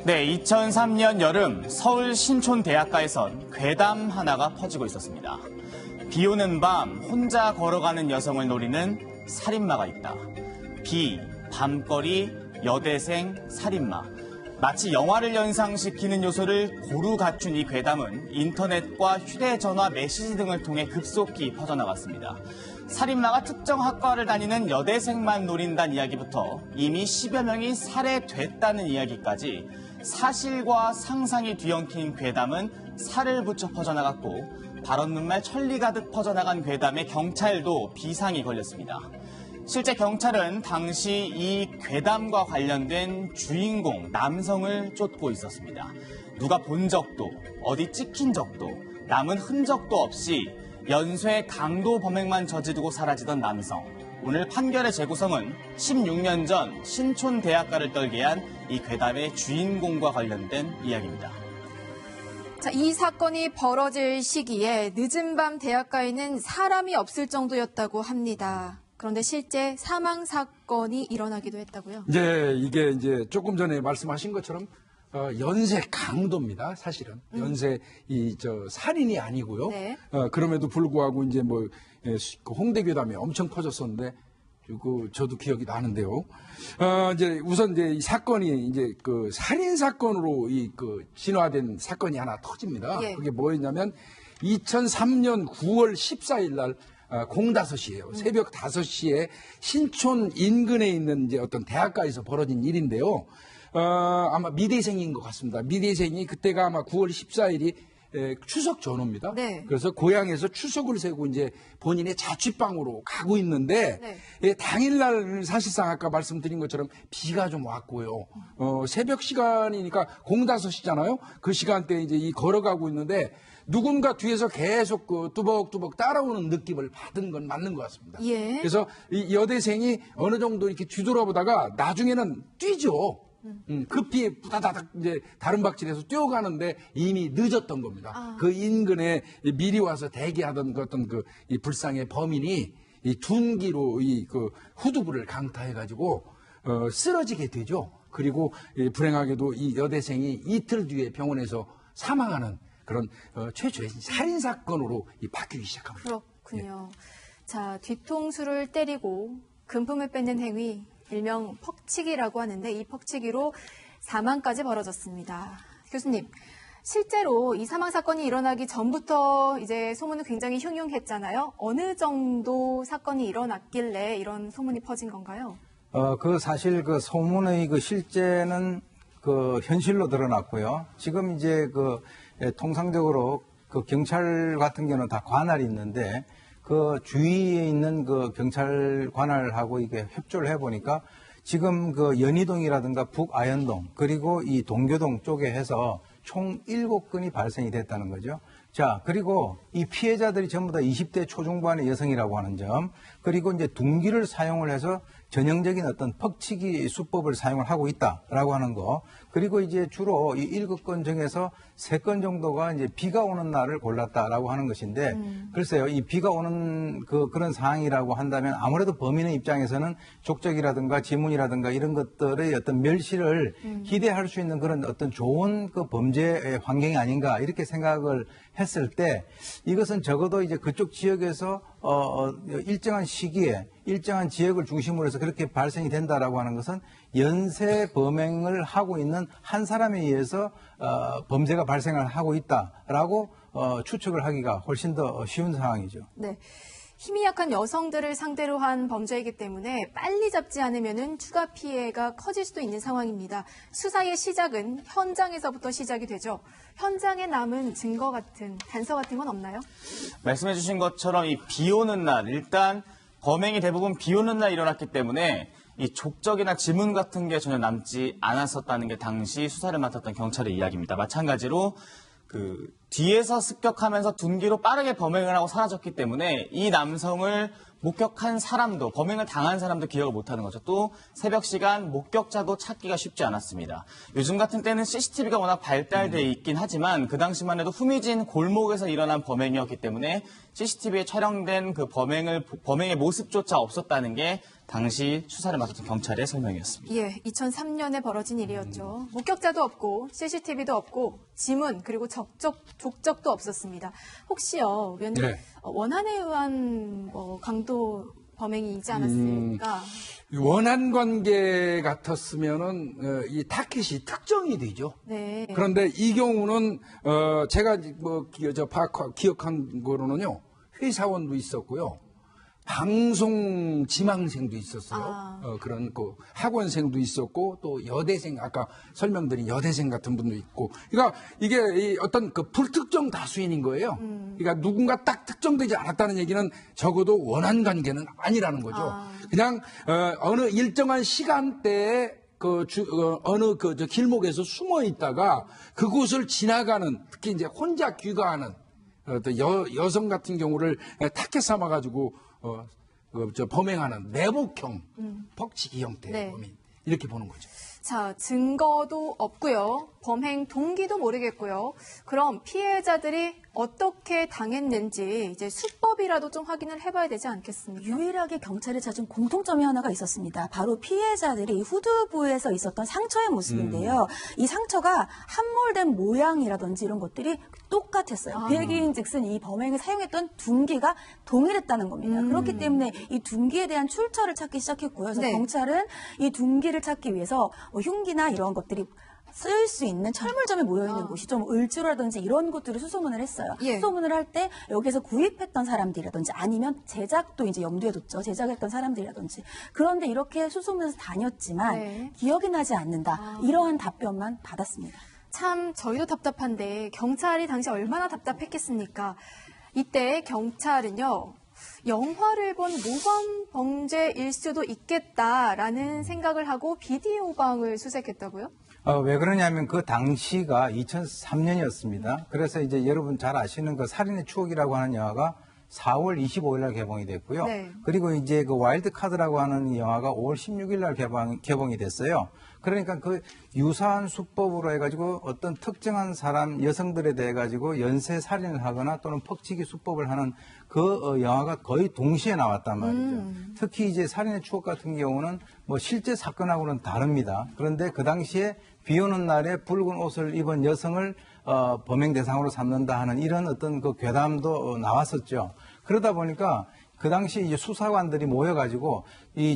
네, 2003년 여름 서울 신촌 대학가에선 괴담 하나가 퍼지고 있었습니다. 비 오는 밤 혼자 걸어가는 여성을 노리는 살인마가 있다. 비, 밤거리, 여대생, 살인마. 마치 영화를 연상시키는 요소를 고루 갖춘 이 괴담은 인터넷과 휴대전화 메시지 등을 통해 급속히 퍼져나갔습니다. 살인마가 특정 학과를 다니는 여대생만 노린다는 이야기부터 이미 10여 명이 살해됐다는 이야기까지 사실과 상상이 뒤엉킨 괴담은 살을 붙여 퍼져나갔고 발 없는 말 천리 가득 퍼져나간 괴담에 경찰도 비상이 걸렸습니다. 실제 경찰은 당시 이 괴담과 관련된 주인공 남성을 쫓고 있었습니다. 누가 본 적도 어디 찍힌 적도 남은 흔적도 없이 연쇄 강도 범행만 저지르고 사라지던 남성. 오늘 판결의 재구성은 16년 전 신촌 대학가를 떨게 한 이 괴담의 주인공과 관련된 이야기입니다. 자, 이 사건이 벌어질 시기에 늦은 밤 대학가에는 사람이 없을 정도였다고 합니다. 그런데 실제 사망 사건이 일어나기도 했다고요? 네, 이게 이제 조금 전에 말씀하신 것처럼 연쇄 강도입니다. 사실은 연쇄 살인이 아니고요. 네. 그럼에도 불구하고 이제 그 홍대 괴담이 엄청 퍼졌었는데 저도 기억이 나는데요. 이제 우선 이제 이 사건이 이제 그 살인 사건으로 진화된 사건이 하나 터집니다. 예. 그게 뭐였냐면 2003년 9월 14일 날 05시예요. 새벽 5시에 신촌 인근에 있는 이제 어떤 대학가에서 벌어진 일인데요. 아마 미대생인 것 같습니다. 미대생이 그때가 아마 9월 14일이 추석 전후입니다. 네. 그래서 고향에서 추석을 세고 이제 본인의 자취방으로 가고 있는데 네. 당일날 사실상 아까 말씀드린 것처럼 비가 좀 왔고요. 새벽 시간이니까 05시잖아요. 그 시간대에 이제 걸어가고 있는데 누군가 뒤에서 계속 뚜벅뚜벅 따라오는 느낌을 받은 건 맞는 것 같습니다. 예. 그래서 이 여대생이 어느 정도 이렇게 뒤돌아보다가 나중에는 뛰죠. 급히 부다다닥 이제 다른 박질에서 뛰어가는데 이미 늦었던 겁니다. 그 인근에 미리 와서 대기하던 이 불상의 범인이 이 둔기로 후두부를 강타해가지고 쓰러지게 되죠. 그리고 불행하게도 이 여대생이 이틀 뒤에 병원에서 사망하는 그런 최초의 살인 사건으로 바뀌기 시작합니다. 그렇군요. 자, 뒤통수를 때리고 금품을 뺏는 행위, 일명 퍽치기라고 하는데 이 퍽치기로 사망까지 벌어졌습니다. 교수님, 실제로 이 사망 사건이 일어나기 전부터 이제 소문은 굉장히 흉흉했잖아요. 어느 정도 사건이 일어났길래 이런 소문이 퍼진 건가요? 사실 소문의 실제는 현실로 드러났고요. 지금 이제 통상적으로 경찰 같은 경우는 다 관할이 있는데 그 주위에 있는 경찰 관할하고 이게 협조를 해보니까 지금 연희동이라든가 북아현동 그리고 이 동교동 쪽에 해서 총 7건이 발생이 됐다는 거죠. 자, 그리고 이 피해자들이 전부 다 20대 초중반의 여성이라고 하는 점, 그리고 이제 둔기를 사용을 해서 전형적인 어떤 퍽치기 수법을 사용을 하고 있다라고 하는 거, 그리고 이제 주로 이 7건 중에서 3건 정도가 이제 비가 오는 날을 골랐다라고 하는 것인데, 글쎄요, 이 비가 오는 그런 상황이라고 한다면 아무래도 범인의 입장에서는 족적이라든가 지문이라든가 이런 것들의 어떤 멸시를 기대할 수 있는 그런 어떤 좋은 범죄의 환경이 아닌가 이렇게 생각을 했을 때 이것은 적어도 이제 그쪽 지역에서 일정한 시기에 일정한 지역을 중심으로 해서 그렇게 발생이 된다라고 하는 것은 연쇄 범행을 하고 있는 한 사람에 의해서 범죄가 발생을 하고 있다라고 추측을 하기가 훨씬 더 쉬운 상황이죠. 네. 힘이 약한 여성들을 상대로 한 범죄이기 때문에 빨리 잡지 않으면 추가 피해가 커질 수도 있는 상황입니다. 수사의 시작은 현장에서부터 시작이 되죠. 현장에 남은 증거 같은, 단서 같은 건 없나요? 말씀해 주신 것처럼 이 비 오는 날, 일단 범행이 대부분 비 오는 날 일어났기 때문에 이 족적이나 지문 같은 게 전혀 남지 않았었다는 게 당시 수사를 맡았던 경찰의 이야기입니다. 마찬가지로 뒤에서 습격하면서 둔기로 빠르게 범행을 하고 사라졌기 때문에 이 남성을 목격한 사람도, 범행을 당한 사람도 기억을 못하는 거죠. 또 새벽 시간 목격자도 찾기가 쉽지 않았습니다. 요즘 같은 때는 CCTV가 워낙 발달돼 있긴 하지만 그 당시만 해도 후미진 골목에서 일어난 범행이었기 때문에 CCTV에 촬영된 범행의 모습조차 없었다는 게 당시 수사를 맡았던 경찰의 설명이었습니다. 예, 2003년에 벌어진 일이었죠. 목격자도 없고 CCTV도 없고 지문 그리고 족적도 없었습니다. 혹시요, 위원님 네. 원한에 의한 강도 범행이지 않았을까? 원한 관계 같았으면은 이 타켓이 특정이 되죠. 네. 그런데 이 경우는 제가 기억한 거로는요, 회사원도 있었고요, 방송 지망생도 있었어요. 그런 학원생도 있었고, 또 여대생, 아까 설명드린 여대생 같은 분도 있고, 그러니까 이게 어떤 불특정 다수인인 거예요. 그러니까 누군가 딱 특정되지 않았다는 얘기는 적어도 원한 관계는 아니라는 거죠. 그냥 어느 일정한 시간대에 어느 길목에서 숨어 있다가 그곳을 지나가는, 특히 이제 혼자 귀가하는 또 여성 같은 경우를 타켓 삼아가지고 범행하는 내복형 퍽치기 형태의 네. 범인, 이렇게 보는 거죠. 자, 증거도 없고요. 범행 동기도 모르겠고요. 그럼 피해자들이 어떻게 당했는지 이제 수법이라도 좀 확인을 해봐야 되지 않겠습니까? 유일하게 경찰이 찾은 공통점이 하나가 있었습니다. 바로 피해자들이 후두부에서 있었던 상처의 모습인데요. 이 상처가 함몰된 모양이라든지 이런 것들이 똑같았어요. 비행인즉슨 이 범행을 사용했던 둔기가 동일했다는 겁니다. 그렇기 때문에 이 둔기에 대한 출처를 찾기 시작했고요. 그래서 네. 경찰은 이 둔기를 찾기 위해서 흉기나 이런 것들이 쓸 수 있는 철물점에 모여있는 곳이 좀 을지로라든지 이런 곳들을 수소문을 했어요. 예. 수소문을 할 때 여기서 구입했던 사람들이라든지 아니면 제작도 이제 염두에 뒀죠. 제작했던 사람들이라든지. 그런데 이렇게 수소문해서 다녔지만 네. 기억이 나지 않는다. 이러한 답변만 받았습니다. 참 저희도 답답한데 경찰이 당시 얼마나 답답했겠습니까? 이때 경찰은요. 영화를 본 모범 범죄일 수도 있겠다라는 생각을 하고 비디오 방을 수색했다고요? 왜 그러냐면 그 당시가 2003년이었습니다. 그래서 이제 여러분 잘 아시는 그 살인의 추억이라고 하는 영화가 4월 25일 날 개봉이 됐고요. 네. 그리고 이제 그 와일드 카드라고 하는 이 영화가 5월 16일 날 개봉이 됐어요. 그러니까 그 유사한 수법으로 해가지고 어떤 특정한 사람, 여성들에 대해 가지고 연쇄 살인을 하거나 또는 퍽치기 수법을 하는 그 영화가 거의 동시에 나왔단 말이죠. 특히 이제 살인의 추억 같은 경우는 뭐 실제 사건하고는 다릅니다. 그런데 그 당시에 비 오는 날에 붉은 옷을 입은 여성을 범행 대상으로 삼는다 하는 이런 어떤 그 괴담도 나왔었죠. 그러다 보니까 그 당시 이제 수사관들이 모여가지고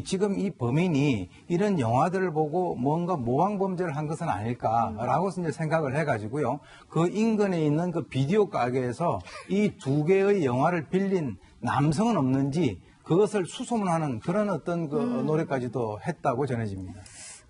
지금 이 범인이 이런 영화들을 보고 뭔가 모방 범죄를 한 것은 아닐까라고 이제 생각을 해가지고요. 그 인근에 있는 그 비디오 가게에서 이 두 개의 영화를 빌린 남성은 없는지 그것을 수소문하는 그런 어떤 그 노력까지도 했다고 전해집니다.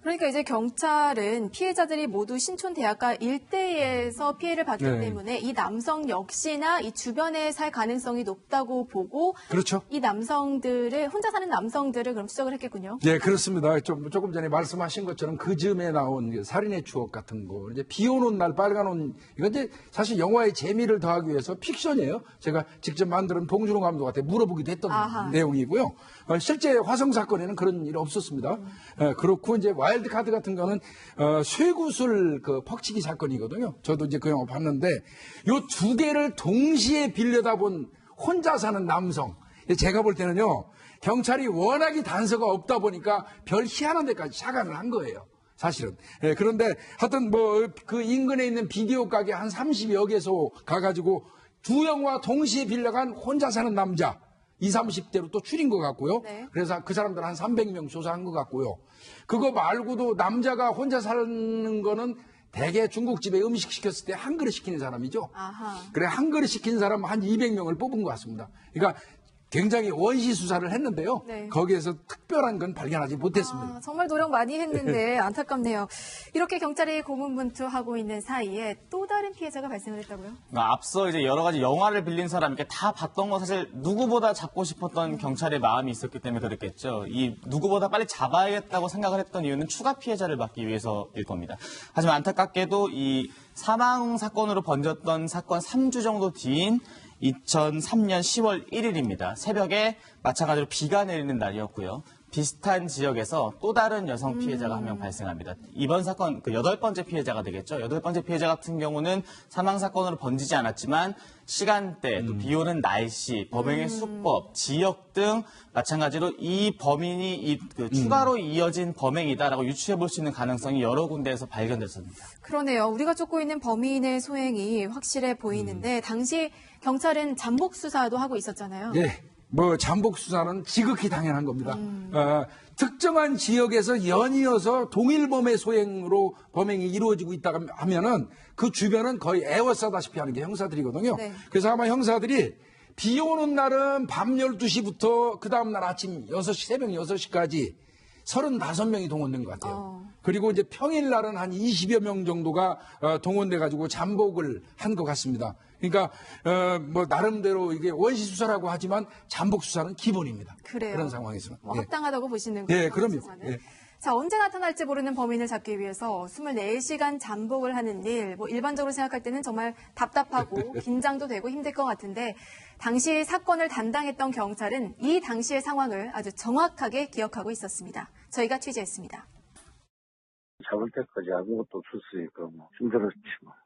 그러니까 이제 경찰은 피해자들이 모두 신촌대학가 일대에서 피해를 받기 네. 때문에 이 남성 역시나 이 주변에 살 가능성이 높다고 보고 그렇죠. 이 남성들을 혼자 사는 남성들을 그럼 수색을 했겠군요. 네, 그렇습니다. 조금 전에 말씀하신 것처럼 그 즈음에 나온 살인의 추억 같은 거, 이제 비 오는 날 빨간 옷, 이건 이제 사실 영화의 재미를 더하기 위해서 픽션이에요. 제가 직접 만든 봉준호 감독한테 물어보기도 했던 아하. 내용이고요. 실제 화성 사건에는 그런 일이 없었습니다. 그렇고 이제 와일드 카드 같은 거는 쇠구슬 그 퍽치기 사건이거든요. 저도 이제 그 영화 봤는데 요 두 개를 동시에 빌려다 본 혼자 사는 남성. 제가 볼 때는요. 경찰이 워낙에 단서가 없다 보니까 별 희한한 데까지 착안을 한 거예요. 사실은. 그런데 하여튼 뭐 그 인근에 있는 비디오 가게 한 30여 개소 가가지고 두 영화 동시에 빌려간 혼자 사는 남자 20, 30대로 또 줄인 것 같고요. 네. 그래서 그 사람들 한 300명 조사한 것 같고요. 그거 말고도 남자가 혼자 사는 거는 대개 중국집에 음식 시켰을 때 한 그릇 시키는 사람이죠. 아하. 그래 한 그릇 시킨 사람 한 200명을 뽑은 것 같습니다. 그러니까 굉장히 원시 수사를 했는데요. 네. 거기에서 특별한 건 발견하지 못했습니다. 정말 노력 많이 했는데 안타깝네요. 이렇게 경찰이 고문분투하고 있는 사이에 또 다른 피해자가 발생을 했다고요? 그러니까 앞서 이제 여러 가지 영화를 빌린 사람 이렇게 다 봤던 거 사실 누구보다 잡고 싶었던 경찰의 마음이 있었기 때문에 그랬겠죠. 이 누구보다 빨리 잡아야겠다고 생각을 했던 이유는 추가 피해자를 막기 위해서일 겁니다. 하지만 안타깝게도 이 사망 사건으로 번졌던 사건 3주 정도 뒤인 2003년 10월 1일입니다. 새벽에 마찬가지로 비가 내리는 날이었고요. 비슷한 지역에서 또 다른 여성 피해자가 한 명 발생합니다. 이번 사건 그 8번째 피해자가 되겠죠. 8번째 피해자 같은 경우는 사망 사건으로 번지지 않았지만 시간대, 또 비 오는 날씨, 범행의 수법, 지역 등 마찬가지로 이 범인이 추가로 이어진 범행이다라고 유추해 볼 수 있는 가능성이 여러 군데에서 발견됐습니다. 그러네요. 우리가 쫓고 있는 범인의 소행이 확실해 보이는데 당시 경찰은 잠복 수사도 하고 있었잖아요. 예. 뭐 잠복 수사는 지극히 당연한 겁니다. 특정한 지역에서 연이어서 동일범의 소행으로 범행이 이루어지고 있다 하면은 그 주변은 거의 에워싸다시피 하는 게 형사들이거든요. 네. 그래서 아마 형사들이 비 오는 날은 밤 12시부터 그 다음날 아침 6시, 새벽 6시까지 35명이 동원된 것 같아요. 그리고 이제 평일 날은 한 20여 명 정도가 동원돼 가지고 잠복을 한 것 같습니다. 그러니까 뭐 나름대로 이게 원시 수사라고 하지만 잠복 수사는 기본입니다. 그래요. 그런 상황에서는. 뭐 예. 합당하다고 보시는 예, 거예요? 그럼요. 수사는? 예. 자, 언제 나타날지 모르는 범인을 잡기 위해서 24시간 잠복을 하는 일, 뭐 일반적으로 생각할 때는 정말 답답하고 긴장도 되고 힘들 것 같은데 당시 사건을 담당했던 경찰은 이 당시의 상황을 아주 정확하게 기억하고 있었습니다. 저희가 취재했습니다. 잡을 때까지 아무것도 없었으니까 힘들었지.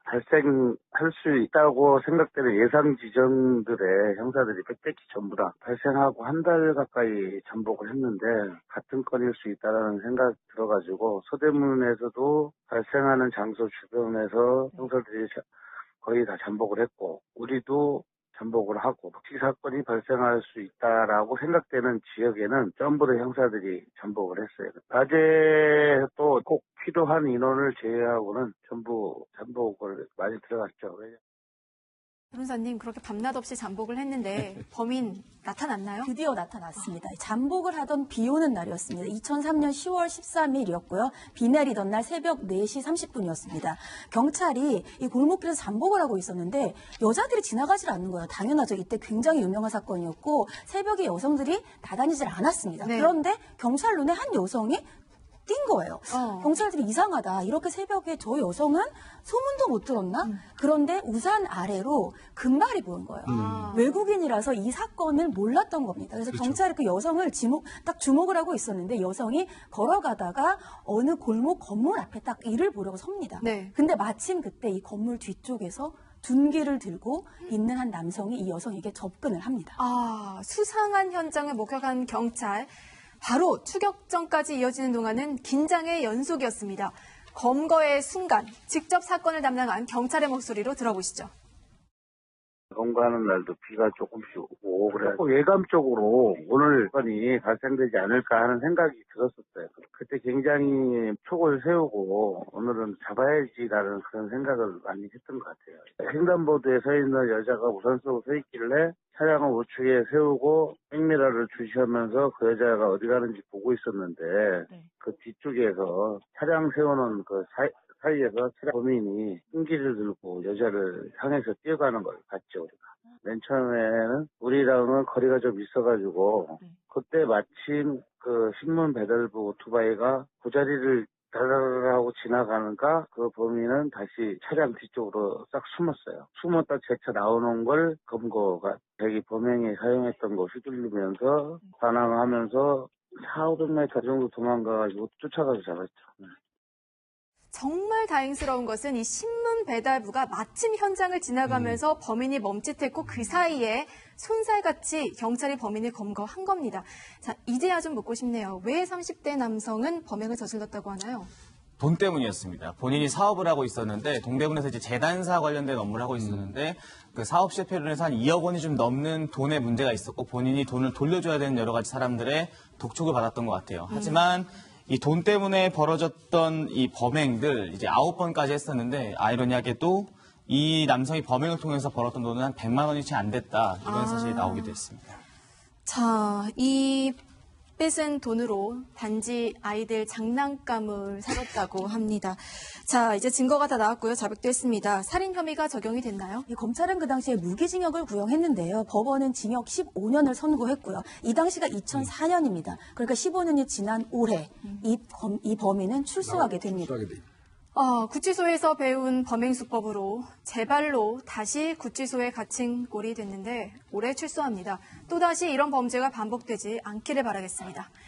발생할 수 있다고 생각되는 예상 지점들의 형사들이 빽빽히 전부 다 발생하고 한 달 가까이 잠복을 했는데 같은 건일 수 있다는 생각이 들어가지고 서대문에서도 발생하는 장소 주변에서 형사들이 거의 다 잠복을 했고 우리도 잠복을 하고 이 사건이 발생할 수 있다라고 생각되는 지역에는 전부 다 형사들이 잠복을 했어요. 낮에 또 꼭 필요한 인원을 제외하고는 전부 잠복을 많이 들어갔죠. 변호사님, 그렇게 밤낮 없이 잠복을 했는데 범인 나타났나요? 드디어 나타났습니다. 잠복을 하던 비 오는 날이었습니다. 2003년 10월 13일이었고요. 비 내리던 날 새벽 4시 30분이었습니다. 경찰이 이 골목길에서 잠복을 하고 있었는데 여자들이 지나가질 않는 거예요. 당연하죠. 이때 굉장히 유명한 사건이었고 새벽에 여성들이 다다니질 않았습니다. 네. 그런데 경찰 눈에 한 여성이 띈 거예요. 경찰들이 이상하다. 이렇게 새벽에 저 여성은 소문도 못 들었나? 그런데 우산 아래로 금발이 보인 거예요. 외국인이라서 이 사건을 몰랐던 겁니다. 그래서 경찰이 그 여성을 딱 주목을 하고 있었는데 여성이 걸어가다가 어느 골목 건물 앞에 딱 이를 보려고 섭니다. 네. 근데 마침 그때 이 건물 뒤쪽에서 둔기를 들고 있는 한 남성이 이 여성에게 접근을 합니다. 아, 수상한 현장을 목격한 경찰. 바로 추격전까지 이어지는 동안은 긴장의 연속이었습니다. 검거의 순간, 직접 사건을 담당한 경찰의 목소리로 들어보시죠. 검거하는 날도 비가 조금씩 오고 그래서 예감적으로 오늘 건이 발생되지 않을까 하는 생각이 들었었어요. 그때 굉장히 촉을 세우고 오늘은 잡아야지라는 그런 생각을 많이 했던 것 같아요. 횡단보도에 서 있는 여자가 우산 쓰고 서 있길래 차량을 우측에 세우고 백미러를 주시하면서 그 여자가 어디 가는지 보고 있었는데 그 뒤쪽에서 차량 세우는 그 사이에서 범인이 흉기를 들고 여자를 향해서 뛰어가는 걸 봤죠, 우리가. 맨 처음에는 우리랑은 거리가 좀 있어가지고 그때 마침 그 신문 배달부 오토바이가 그 자리를 다라라라고 지나가는가 그 범인은 다시 차량 뒤쪽으로 싹 숨었어요. 숨었다 재차 나오는 걸 검거가 자기 범행에 사용했던 거 휘둘리면서 반항하면서 400~500m 정도 도망가가지고 쫓아가서 잡았죠. 정말 다행스러운 것은 이 신문 배달부가 마침 현장을 지나가면서 범인이 멈칫했고 그 사이에 손살같이 경찰이 범인을 검거한 겁니다. 자, 이제야 좀 묻고 싶네요. 왜 30대 남성은 범행을 저질렀다고 하나요? 돈 때문이었습니다. 본인이 사업을 하고 있었는데 동대문에서 이제 재단사 관련된 업무를 하고 있었는데 그 사업 실패로 해서 한 2억 원이 좀 넘는 돈에 문제가 있었고 본인이 돈을 돌려줘야 되는 여러 가지 사람들의 독촉을 받았던 것 같아요. 하지만 이 돈 때문에 벌어졌던 이 범행들 이제 9번까지 했었는데 아이러니하게도 이 남성이 범행을 통해서 벌었던 돈은 한 100만 원이 채 안 됐다. 이런 사실이 나오기도 했습니다. 자, 이 뺏은 돈으로 단지 아이들 장난감을 사줬다고 합니다. 자, 이제 증거가 다 나왔고요. 자백도 했습니다. 살인 혐의가 적용이 됐나요? 이 검찰은 그 당시에 무기징역을 구형했는데요. 법원은 징역 15년을 선고했고요. 이 당시가 2004년입니다. 그러니까 15년이 지난 올해 이 범인은 출소하게 됩니다. 구치소에서 배운 범행 수법으로 제발로 다시 구치소에 갇힌 꼴이 됐는데 올해 출소합니다. 또다시 이런 범죄가 반복되지 않기를 바라겠습니다.